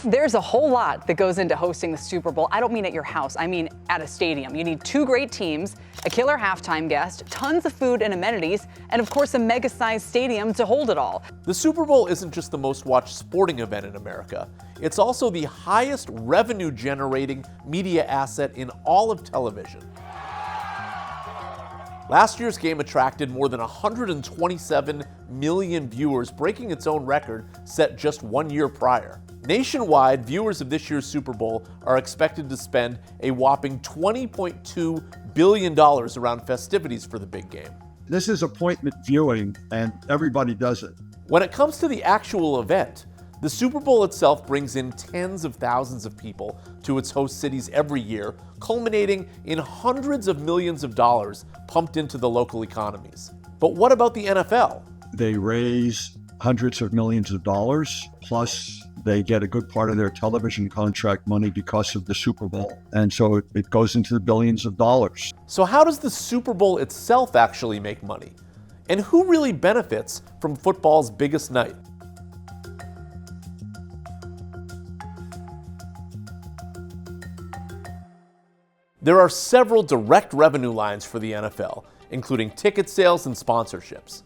There's a whole lot that goes into hosting the Super Bowl. I don't mean at your house, I mean at a stadium. You need 2 great teams, a killer halftime guest, tons of food and amenities, and of course a mega-sized stadium to hold it all. The Super Bowl isn't just the most watched sporting event in America. It's also the highest revenue-generating media asset in all of television. Last year's game attracted more than 127 million viewers, breaking its own record set just 1 year prior. Nationwide, viewers of this year's Super Bowl are expected to spend a whopping $20.2 billion around festivities for the big game. This is appointment viewing, and everybody does it. When it comes to the actual event, the Super Bowl itself brings in tens of thousands of people to its host cities every year, culminating in hundreds of millions of dollars pumped into the local economies. But what about the NFL? They raise hundreds of millions of dollars, plus they get a good part of their television contract money because of the Super Bowl. And so it goes into the billions of dollars. So how does the Super Bowl itself actually make money? And who really benefits from football's biggest night? There are several direct revenue lines for the NFL, including ticket sales and sponsorships.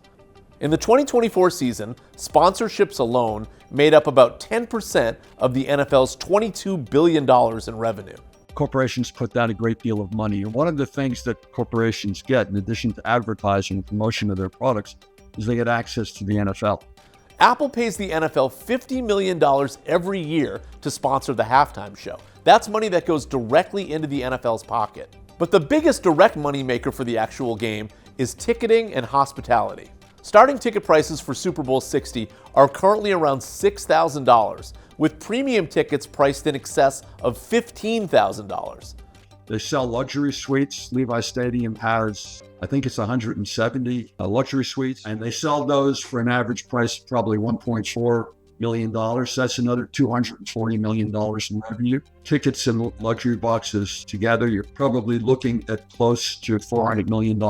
In the 2024 season, sponsorships alone made up about 10% of the NFL's $22 billion in revenue. Corporations put down a great deal of money. And one of the things that corporations get, in addition to advertising and promotion of their products, is they get access to the NFL. Apple pays the NFL $50 million every year to sponsor the halftime show. That's money that goes directly into the NFL's pocket. But the biggest direct moneymaker for the actual game is ticketing and hospitality. Starting ticket prices for Super Bowl 60 are currently around $6,000, with premium tickets priced in excess of $15,000. They sell luxury suites. Levi Stadium has, I think it's 170 luxury suites, and they sell those for an average price of probably $1.4 million. That's another $240 million in revenue. Tickets and luxury boxes together, you're probably looking at close to $400 million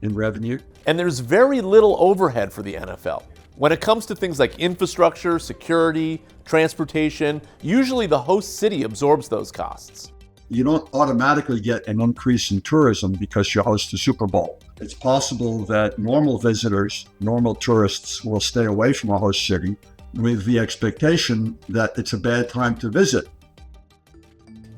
in revenue. And there's very little overhead for the NFL. When it comes to things like infrastructure, security, transportation, usually the host city absorbs those costs. You don't automatically get an increase in tourism because you host the Super Bowl. It's possible that normal visitors, normal tourists will stay away from a host city with the expectation that it's a bad time to visit.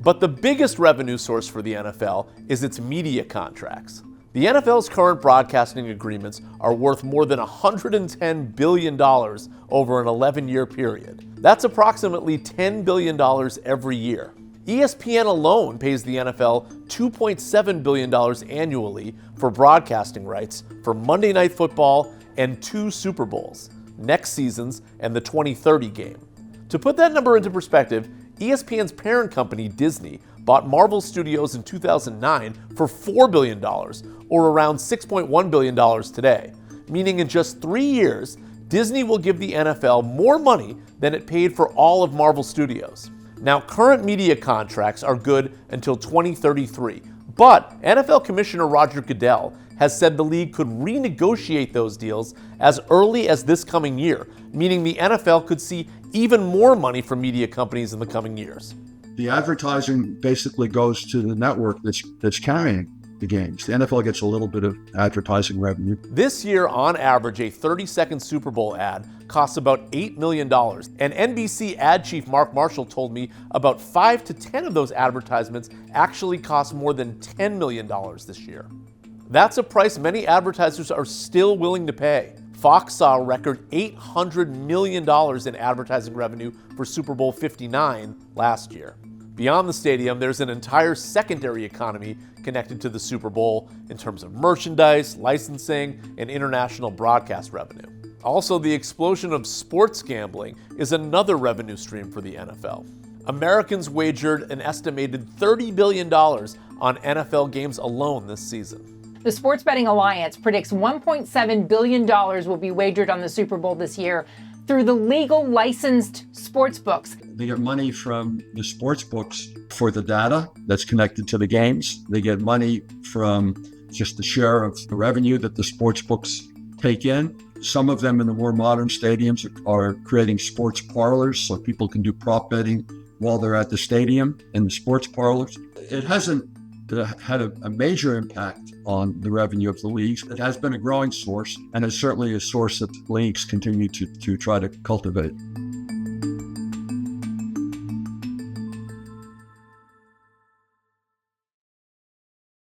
But the biggest revenue source for the NFL is its media contracts. The NFL's current broadcasting agreements are worth more than $110 billion over an 11-year period. That's approximately $10 billion every year. ESPN alone pays the NFL $2.7 billion annually for broadcasting rights for Monday Night Football and 2 Super Bowls, next season's and the 2030 game. To put that number into perspective, ESPN's parent company, Disney, bought Marvel Studios in 2009 for $4 billion, or around $6.1 billion today, meaning in just 3 years, Disney will give the NFL more money than it paid for all of Marvel Studios. Now, current media contracts are good until 2033, but NFL Commissioner Roger Goodell has said the league could renegotiate those deals as early as this coming year, meaning the NFL could see even more money from media companies in the coming years. The advertising basically goes to the network that's carrying the games. The NFL gets a little bit of advertising revenue. This year, on average, a 30-second Super Bowl ad costs about $8 million. And NBC ad chief Mark Marshall told me about 5 to 10 of those advertisements actually cost more than $10 million this year. That's a price many advertisers are still willing to pay. Fox saw a record $800 million in advertising revenue for Super Bowl 59 last year. Beyond the stadium, there's an entire secondary economy connected to the Super Bowl in terms of merchandise, licensing, and international broadcast revenue. Also, the explosion of sports gambling is another revenue stream for the NFL. Americans wagered an estimated $30 billion on NFL games alone this season. The Sports Betting Alliance predicts $1.7 billion will be wagered on the Super Bowl this year through the legal licensed sports books. They get money from the sports books for the data that's connected to the games. They get money from just the share of the revenue that the sports books take in. Some of them in the more modern stadiums are creating sports parlors so people can do prop betting while they're at the stadium in the sports parlors. It hasn't had a major impact on the revenue of the leagues. It has been a growing source, and it's certainly a source that the leagues continue to try to cultivate.